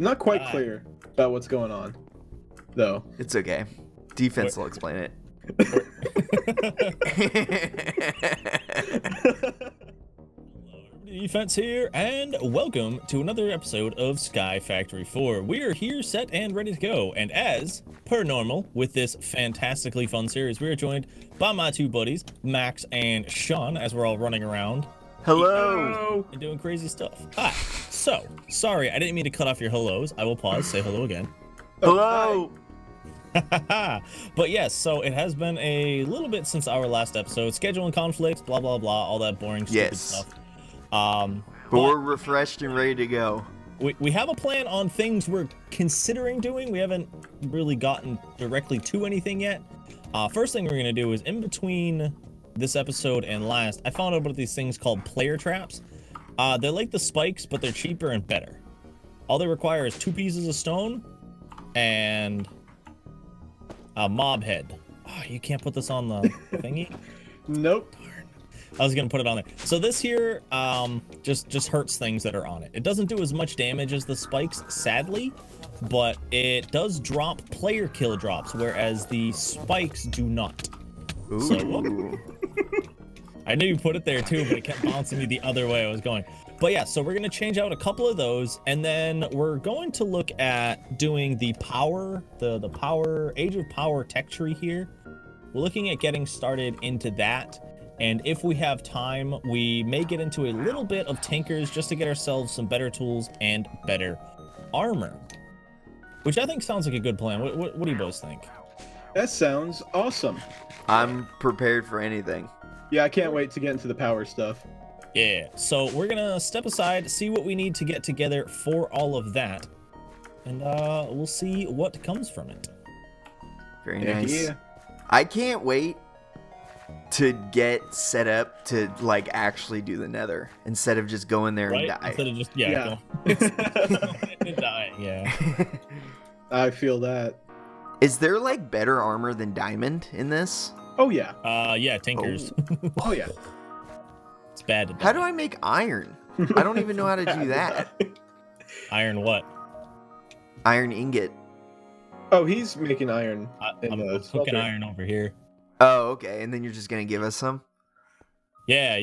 not quite clear about what's going on, though. It's okay. Defense will explain it. Defense here, and welcome to another episode of SkyFactory 4. We are here, set, and ready to go. And as per normal, with this fantastically fun series, we are joined by my two buddies, Max and Sean, as we're all running around. Hello! And doing crazy stuff. Hi. So, sorry, I didn't mean to cut off your hellos. I will pause, say hello again. Hello! But yes, so it has been a little bit since our last episode. Scheduling conflicts, blah, blah, blah, all that boring, stupid stuff. But we're refreshed and ready to go. We have a plan on things we're considering doing. We haven't really gotten directly to anything yet. First thing we're going to do is in between this episode and last, I found out about these things called player traps. They're like the spikes, but they're cheaper and better. All they require is 2 pieces of stone and a mob head. Oh, you can't put this on the thingy? Nope. I was gonna put it on there. So this here just hurts things that are on it. It doesn't do as much damage as the spikes, sadly, but it does drop player kill drops, whereas the spikes do not. Ooh. So, I knew you put it there too, but it kept bouncing me the other way I was going. But yeah, so we're gonna change out a couple of those, and then we're going to look at doing the power, the power, Age of Power tech tree here. We're looking at getting started into that. And if we have time, we may get into a little bit of Tinkers just to get ourselves some better tools and better armor. Which I think sounds like a good plan. What do you boys think? That sounds awesome. I'm prepared for anything. Yeah, I can't wait to get into the power stuff. Yeah, so we're gonna step aside, see what we need to get together for all of that. And we'll see what comes from it. Very nice. Yeah. I can't wait to get set up to like actually do the nether instead of just going there and die. Instead of just and dying. Yeah. I feel that. Is there like better armor than diamond in this? Oh yeah. Yeah, Tinkers. Oh yeah. It's bad to die. How do I make iron? I don't even know how to do that. Iron what? Iron ingot. Oh, he's making iron. I'm cooking iron over here. Oh, okay. And then you're just gonna give us some? Yeah.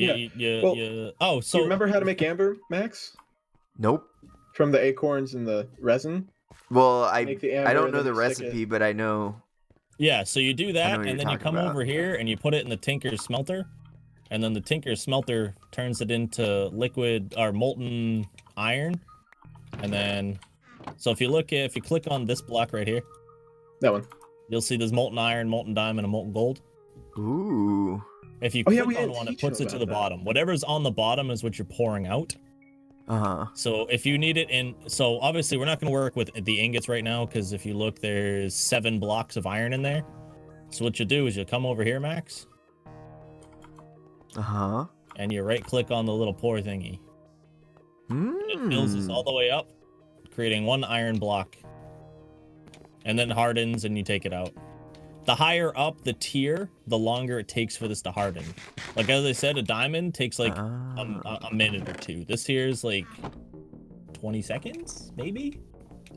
Oh, so do you remember how to make amber, Max? Nope. From the acorns and the resin? Well, I don't know and the then recipe, but I know. Yeah, so you do that, and then you come about. over here and you put it in the Tinker's smelter, and then the Tinker's smelter turns it into liquid or molten iron, and then so if you click on this block right here, That one. you'll see there's molten iron, molten diamond, and molten gold. Ooh. If you Oh, yeah, click we on had one, it teaching puts it to about the that. bottom. Whatever's on the bottom is what you're pouring out. Uh-huh. So if you need it in, so obviously we're not going to work with the ingots right now, because if you look, there's 7 blocks of iron in there. So what you do is you come over here, Max, Uh-huh. and you right click on the little pour thingy. It fills this all the way up, creating 1 iron block, and then hardens and you take it out. The higher up the tier, the longer it takes for this to harden. Like as I said, a diamond takes like a minute or 2. This here is like 20 seconds, maybe?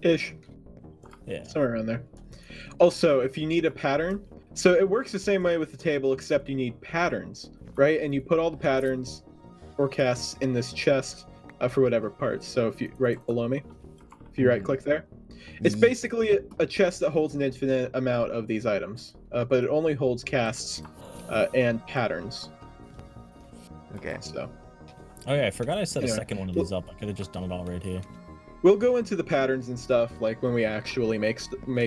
Ish. Yeah. Somewhere around there. Also, if you need a pattern, so it works the same way with the table, except you need patterns, right? And you put all the patterns or casts in this chest for whatever parts. So if you right below me, if you right click there, it's basically a chest that holds an infinite amount of these items, but it only holds casts and patterns. Okay. So. Oh yeah, I forgot I set a Anyway. second one of these up. I could have just done it all right here. We'll go into the patterns and stuff like when we actually make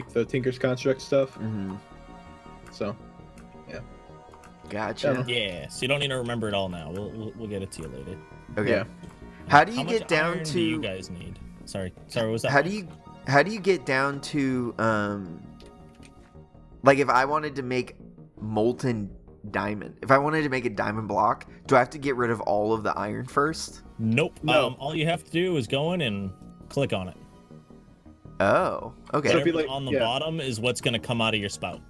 the Tinker's Construct stuff. Mm-hmm. So, yeah. Gotcha. Yeah, so you don't need to remember it all now. We'll get it to you later. Okay. Yeah. How do you much get down iron to? do you guys need? Sorry, what was that? How do you get down to like if I wanted to make molten diamond, if I wanted to make a diamond block, do I have to get rid of all of the iron first? Nope. No. All you have to do is go in and click on it. Oh, okay. So if you Whatever's like- on the yeah. bottom is what's gonna come out of your spout.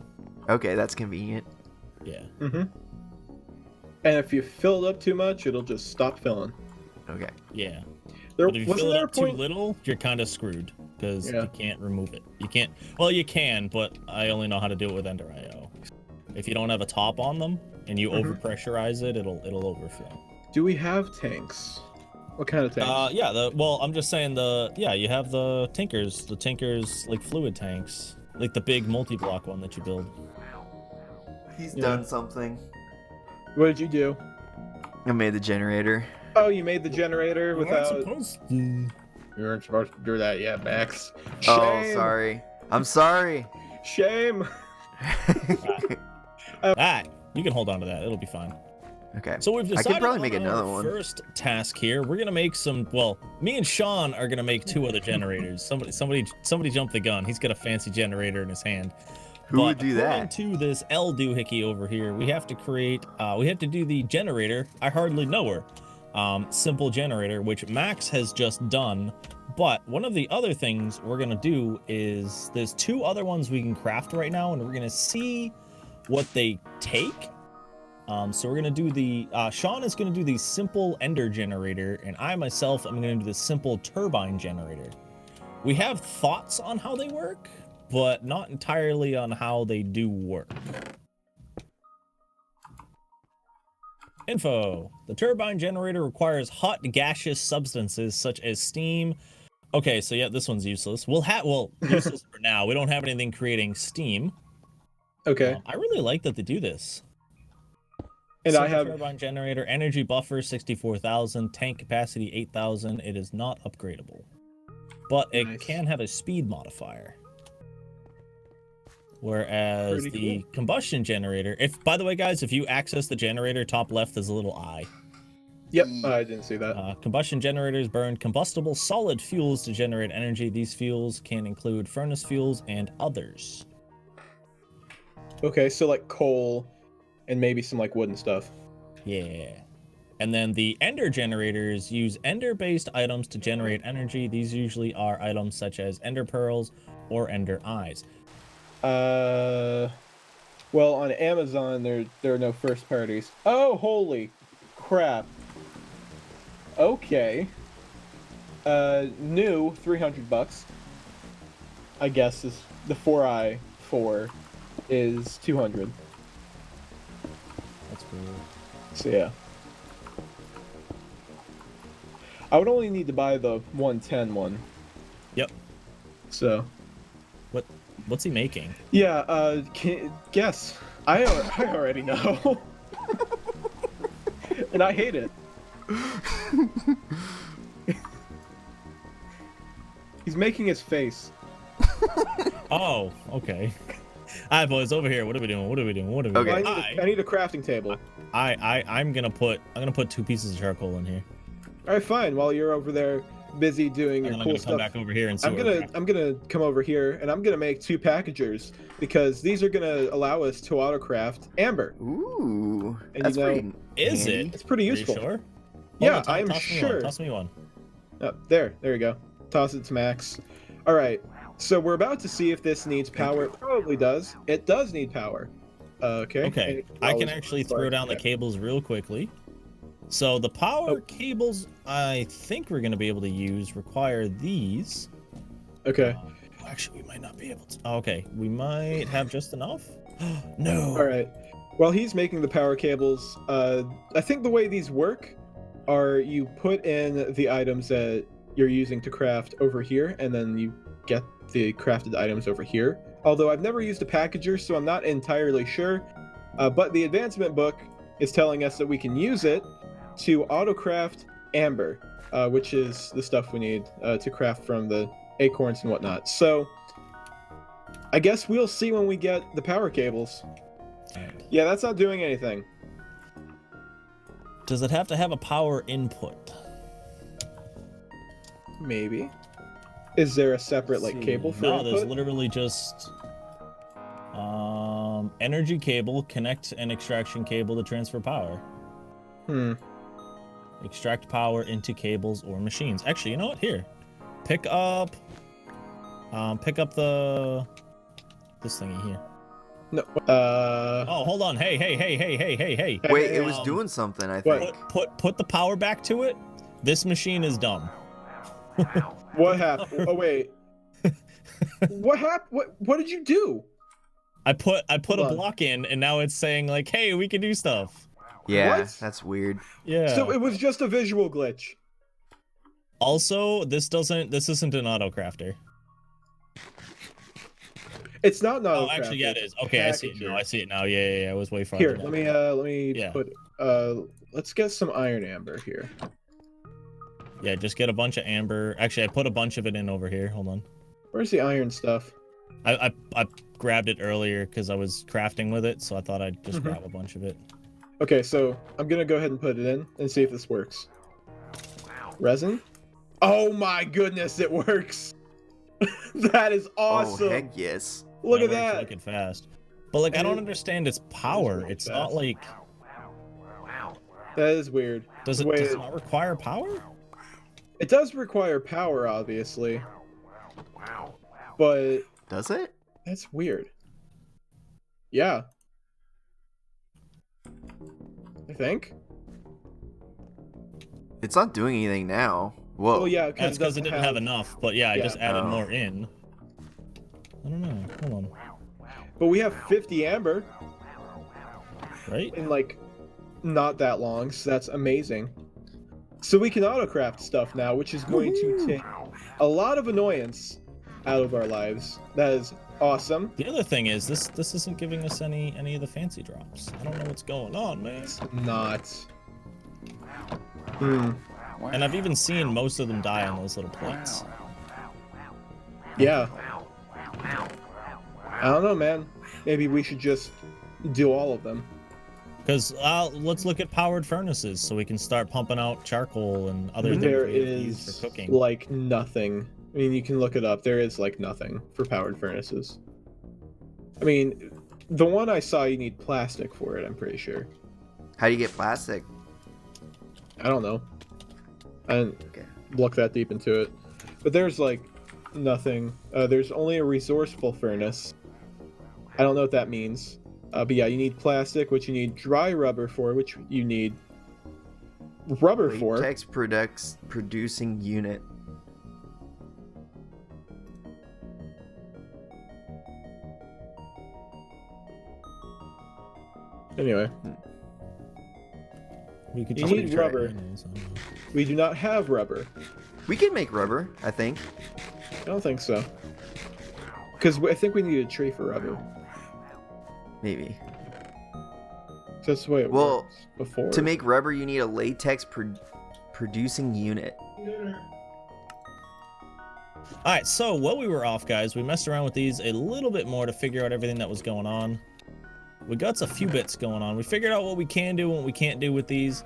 Okay, that's convenient. Yeah. Mm-hmm. And if you fill it up too much, it'll just stop filling. Okay. Yeah. There But if you wasn't fill it there a up too point. little, you're kind of screwed. because Yeah. you can't remove it. You can't. Well, you can, but I only know how to do it with Ender IO. If you don't have a top on them and you Mhm. overpressurize it, it'll overflow. Do we have tanks? What kind of tanks? Yeah. I'm just saying you have the Tinkers like fluid tanks, like the big multi-block one that you build. He's Yeah. done something. What did you do? I made the generator. Oh, you made the generator without. supposed to. You weren't supposed to do that yet, Max. Shame. Oh, sorry. I'm sorry. Shame. Alright, you can hold on to that. It'll be fine. Okay. So we've I decided could probably on make another our one. first task here. We're gonna make some. Well, me and Sean are gonna make 2 other generators. Somebody jumped the gun. He's got a fancy generator in his hand. Who would do that? According to this L doohickey over here, we have to create. We have to do the generator. I hardly know her. Simple generator, which Max has just done. But one of the other things we're gonna do is there's 2 other ones we can craft right now, and we're gonna see what they take. So we're gonna do the Sean is gonna do the simple ender generator, and I myself am gonna do the simple turbine generator. We have thoughts on how they work, but not entirely on how they do work. Info. The turbine generator requires hot gaseous substances such as steam. Okay, so yeah, this one's useless. Useless for now. We don't have anything creating steam. Okay. I really like that they do this. And Simple I have. turbine generator, energy buffer 64,000, tank capacity 8,000. It is not upgradable, but it Nice. can have a speed modifier. Whereas Pretty the cool. combustion generator, by the way, guys, if you access the generator, top left is a little eye. Yep, I didn't see that. Combustion generators burn combustible solid fuels to generate energy. These fuels can include furnace fuels and others. Okay, so like coal and maybe some like wood and stuff. Yeah. And then the ender generators use ender-based items to generate energy. These usually are items such as ender pearls or ender eyes. Well, on Amazon there are no first parties. Oh, holy crap. Okay. New $300. I guess is the 4i4 is 200. That's cool. So yeah. I would only need to buy the 110 one. Yep. So. What's he making? Yeah, guess. I already know. And I hate it. He's making his face. Oh, okay. Alright, boys, over here. What are we doing? Okay. Well, I need a crafting table. I'm gonna put 2 pieces of charcoal in here. Alright, fine. While you're over there busy doing And your then I'm cool gonna stuff, come back over here and see I'm what we're gonna come over here and I'm gonna make 2 packagers because these are gonna allow us to autocraft amber. Ooh, And that's you know, pretty. Is handy. It's pretty Are you useful. sure? Yeah, Hold on, I'm toss me one, sure. Toss me one. Oh, there you go. Toss it to Max. All right. So we're about to see if this needs power. It probably does. It does need power. Okay. Okay, I can actually throw down the cables real quickly. So the power cables I think we're going to be able to use require these. Okay. Actually, we might not be able to. Okay, we might have just enough. No. All right. While he's making the power cables, I think the way these work are you put in the items that you're using to craft over here, and then you get the crafted items over here. Although I've never used a packager, so I'm not entirely sure. But the advancement book is telling us that we can use it to autocraft amber, which is the stuff we need to craft from the acorns and whatnot. So I guess we'll see when we get the power cables. Yeah, that's not doing anything. Does it have to have a power input? Maybe. Is there a separate like cable for No, input? there's literally just energy cable, connect and extraction cable to transfer power. Extract power into cables or machines. Actually, you know what? Here, pick up this thingy here. No. Oh, hold on. Hey. Wait, it was doing something, I think. Put the power back to it. This machine is dumb. What happened? Oh wait. What happened? What did you do? I put a Hold on. block in, and now it's saying like, "Hey, we can do stuff." Yeah, What? that's weird. Yeah. So it was just a visual glitch. Also, this isn't an auto crafter. It's not an auto. Oh, actually, yeah, it is. Okay, I see it now. I see it now. Yeah. I was way farther Here, down. let me Yeah. put let's get some iron amber here. Yeah, just get a bunch of amber. Actually, I put a bunch of it in over here. Hold on. Where's the iron stuff? I grabbed it earlier because I was crafting with it, so I thought I'd just grab a bunch of it. Okay, so I'm gonna go ahead and put it in and see if this works. Resin? Oh my goodness, it works! That is awesome! Oh, heck yes. Look at That works that! wicked fast. But like, I don't And understand its power. really It's not fast. like, That is weird. does it Wait. not require power? It does require power, obviously. But Does it? that's weird. Yeah. I think. It's not doing anything now. Whoa. Well, yeah, That's because it didn't have enough. But yeah, I Yeah. just added Oh. more in. I don't know. Hold on. But we have 50 amber Right? in like not that long, so that's amazing. So we can autocraft stuff now, which is going to take a lot of annoyance out of our lives. That is awesome. The other thing is this isn't giving us any of the fancy drops. I don't know what's going on, man. It's not. Hmm. And I've even seen most of them die on those little plates. Yeah. I don't know, man. Maybe we should just do all of them. Because let's look at powered furnaces so we can start pumping out charcoal and other things There we use is for cooking. like nothing. I mean, you can look it up. There is like nothing for powered furnaces. I mean, the one I saw, you need plastic for it, I'm pretty sure. How do you get plastic? I don't know. I didn't Okay. look that deep into it. But there's like nothing. There's only a resourceful furnace. I don't know what that means. But yeah, you need plastic, which you need dry rubber for, which you need rubber for. Latex producing unit. Anyway, We could You just need make rubber. panels, I don't know. we do not have rubber. We can make rubber, I think. I don't think so. Because I think we need a tree for rubber. Maybe. That's the way it Well, works before. To make rubber, you need a latex producing unit. All right, so while we were off, guys, we messed around with these a little bit more to figure out everything that was going on. We got a few bits going on. We figured out what we can do and what we can't do with these.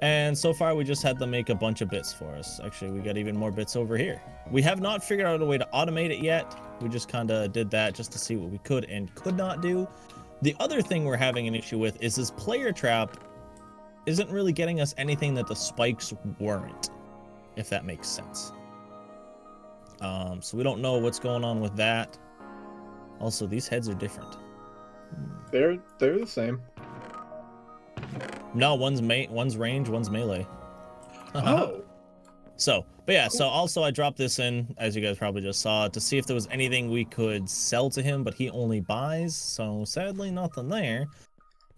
And so far, we just had them make a bunch of bits for us. Actually, we got even more bits over here. We have not figured out a way to automate it yet. We just kind of did that just to see what we could and could not do. The other thing we're having an issue with is this player trap isn't really getting us anything that the spikes weren't, if that makes sense. So we don't know what's going on with that. Also, these heads are different. They're the same. No, one's range, one's melee. Oh. So, but yeah, so also I dropped this in, as you guys probably just saw, to see if there was anything we could sell to him, but he only buys, so sadly nothing there.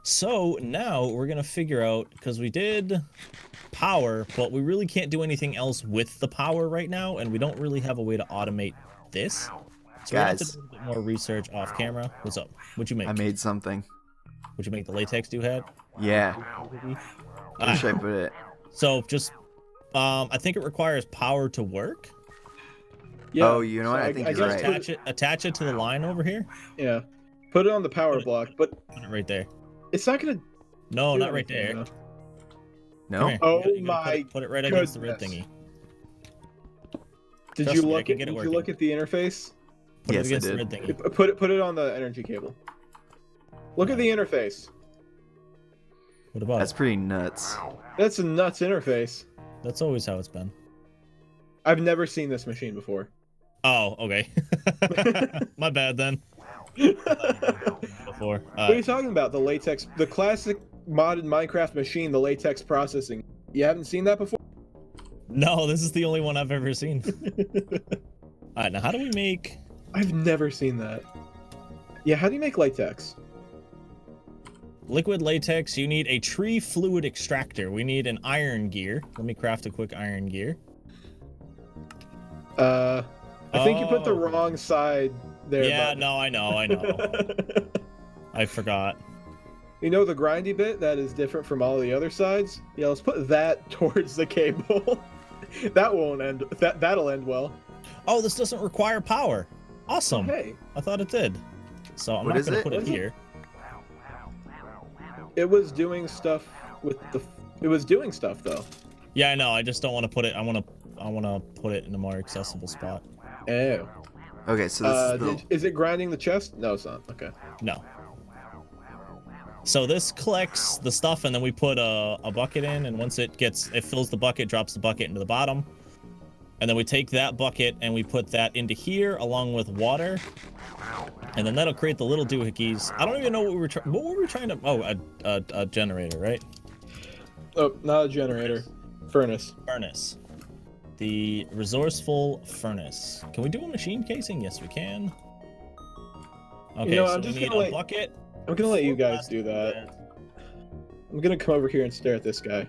So now we're gonna figure out, because we did power, but we really can't do anything else with the power right now, and we don't really have a way to automate this. So we have to Guys. do a bit more research off camera. What's up? What'd you make? I made something. What'd you make the latex dude had? Yeah. Where should I put it? So just, I think it requires power to work. Yeah. Oh, you know what? I think you're guess right. Attach it to the line over here. Yeah. Put it on the power Put it- block, but Put it right there. it's not gonna. No, do not right anything, there. though. No? Come here. Oh You gotta my Put it right against the red goodness. thingy. Did Trust you me, I look can at? get it Did you working. look at the interface? Put Yes, it I against the did. red thingy. Put it on the energy cable. Look at the interface. What about That's it? pretty nuts. That's a nuts interface. That's always how it's been. I've never seen this machine before. Oh, okay. My bad then. Before. What are you talking about? The latex, the classic modded Minecraft machine, the latex processing. You haven't seen that before? No, this is the only one I've ever seen. All right, now how do we make? I've never seen that. Yeah, how do you make latex? Liquid latex, you need a tree fluid extractor. We need an iron gear. Let me craft a quick iron gear. I think you put the wrong side there. Yeah, bud. no, I know. I forgot. You know the grindy bit that is different from all the other sides? Yeah, let's put that towards the cable. That won't end. That'll end well. Oh, this doesn't require power. Awesome. Hey, I thought it did. So I'm What not is gonna it? put What it is it? here. it was doing stuff with the. It was doing stuff though. Yeah, I know. I just don't want to put it. I want to put it in a more accessible spot. Oh. Okay, so this is the... Is it grinding the chest? No, it's not. Okay. No. So this collects the stuff, and then we put a bucket in, and once it fills the bucket, drops the bucket into the bottom, and then we take that bucket and we put that into here along with water, and then that'll create the little doohickeys. I don't even know what were we trying to. Oh, a generator, right? Oh, not a generator. Furnace. Furnace. The resourceful furnace. Can we do a machine casing? Yes, we can. Okay, You know, so I'm we just need gonna a let- bucket. I'm gonna let you 4 guys plastic do that. bags. I'm gonna come over here and stare at this guy.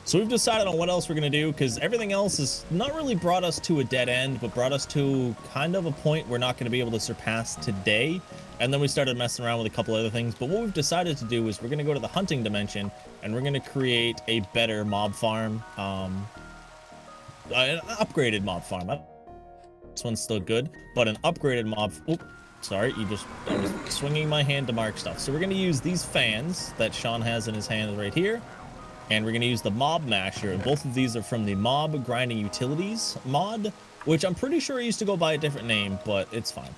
So we've decided on what else we're gonna do, because everything else has not really brought us to a dead end, but brought us to kind of a point we're not gonna be able to surpass today. And then we started messing around with a couple other things. But what we've decided to do is we're gonna go to the hunting dimension, and we're gonna create a better mob farm, an upgraded mob farm. This one's still good, but an upgraded mob. Oop, sorry, I was swinging my hand to mark stuff. So we're gonna use these fans that Sean has in his hand right here. And we're going to use the mob masher. And both of these are from the mob grinding utilities mod, which I'm pretty sure it used to go by a different name, but it's fine.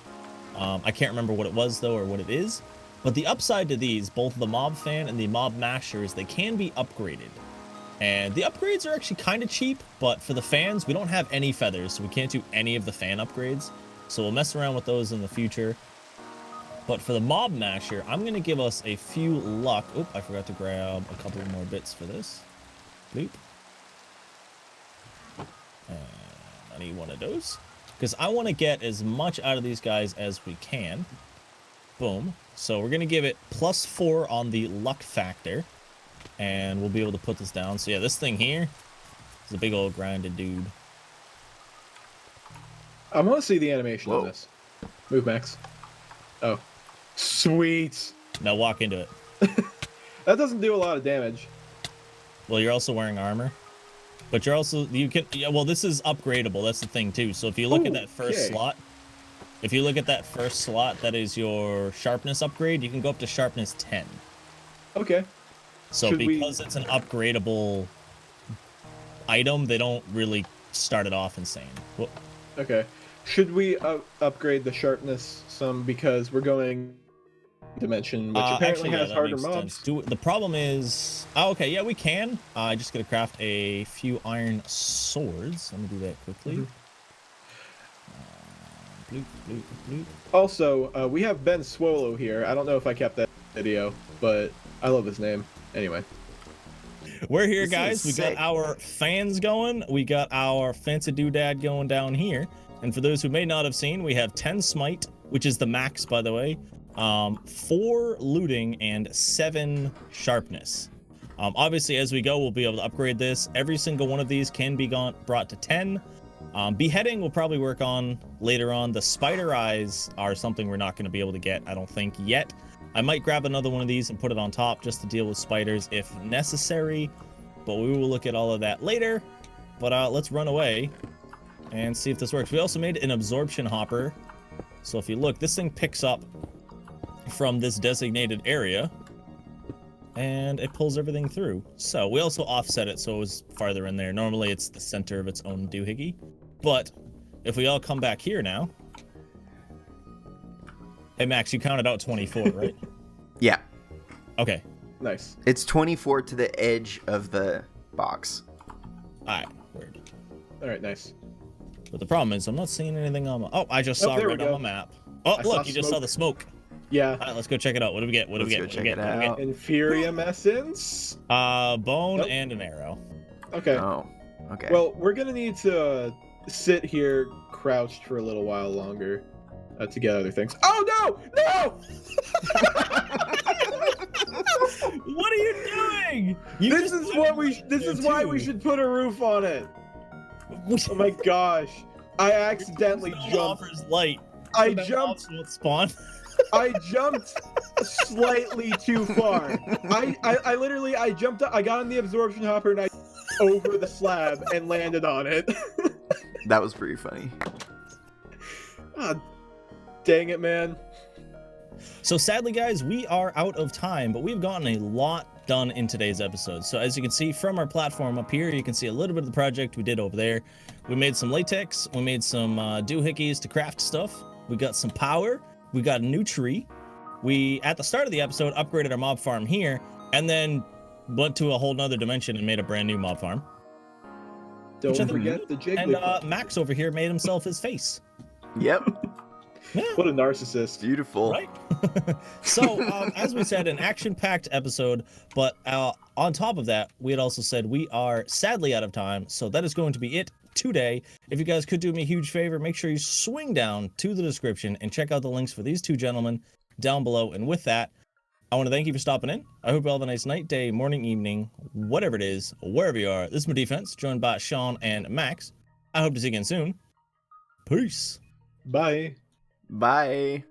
I can't remember what it was though, or what it is. But the upside to these, both the mob fan and the mob masher, is they can be upgraded. And the upgrades are actually kind of cheap, but for the fans, we don't have any feathers, so we can't do any of the fan upgrades. So we'll mess around with those in the future. But for the mob masher, I'm going to give us a few luck. Oop, I forgot to grab a couple more bits for this. Bloop. And I need one of those, because I want to get as much out of these guys as we can. Boom. So we're going to give it +4 on the luck factor, and we'll be able to put this down. So yeah, this thing here is a big old grinded dude. I want to see the animation Whoa. on this. Move, Max. Oh. Sweet. Now walk into it. That doesn't do a lot of damage. Well, you're also wearing armor, but you're also, you can, yeah, well, this is upgradable. That's the thing too. So if you look at that first Okay. slot, if you look at that first slot, that is your sharpness upgrade. You can go up to sharpness 10. Okay. So Should we- because it's an upgradable item, they don't really start it off insane. Well, Okay. Should we upgrade the sharpness some because we're going dimension, which apparently actually, yeah, has that harder makes mobs? sense. The problem is, oh, okay, yeah, we can. I just gotta craft a few iron swords. Let me do that quickly. Bloop, bloop, bloop. Also, we have Ben Swallow here. I don't know if I kept that video, but I love his name. Anyway. We're here, This guys. We is got sick. our fans going. We got our fancy doodad going down here. And for those who may not have seen, we have 10 smite, which is the max, by the way. 4 looting and 7 sharpness. Obviously, as we go, we'll be able to upgrade this. Every single one of these can be brought to 10. Beheading we'll probably work on later on. The spider eyes are something we're not going to be able to get, I don't think, yet. I might grab another one of these and put it on top just to deal with spiders if necessary. But we will look at all of that later. But let's run away and see if this works. We also made an absorption hopper. So if you look, this thing picks up from this designated area and it pulls everything through. So we also offset it so it was farther in there. Normally it's the center of its own doohickey. But if we all come back here now. Hey Max, you counted out 24, right? Yeah. Okay. Nice. It's 24 to the edge of the box. Alright, word. All right, nice. But the problem is I'm not seeing anything on my... Oh, I just saw there we red on go. my map. Oh, I saw look, you just saw smoke. the smoke. Yeah. All right, let's go check it out. What do we get? What do we Let's get? go What do we check get? it What do we get? Inferium essence. Bone Nope. and an arrow. Okay. Oh, okay. Well, we're gonna need to sit here crouched for a little while longer to get other things. Oh no! No! What are you doing? This is why we should put a roof on it. Oh my gosh! I accidentally jumped. Offers light. I So that jumped. won't spawn. I jumped slightly too far. I literally jumped up, I got on the absorption hopper and I over the slab and landed on it. That was pretty funny. Ah, dang it, man. So sadly, guys, we are out of time, but we've gotten a lot done in today's episode. So as you can see from our platform up here, you can see a little bit of the project we did over there. We made some latex. We made some doohickeys to craft stuff. We got some power. We got a new tree. We, at the start of the episode, upgraded our mob farm here, and then went to a whole nother dimension and made a brand new mob farm. Don't Which I think forget the And Jigglypuff. Max over here made himself his face. Yep. Yeah, What a narcissist. Beautiful. right? So, as we said, an action-packed episode, but on top of that, we had also said we are sadly out of time, so that is going to be it today. If you guys could do me a huge favor, make sure you swing down to the description and check out the links for these two gentlemen down below. And with that, I want to thank you for stopping in. I hope you all have a nice night, day, morning, evening, whatever it is, wherever you are. This is my defense, joined by Sean and Max. I hope to see you again soon. Peace. Bye. Bye.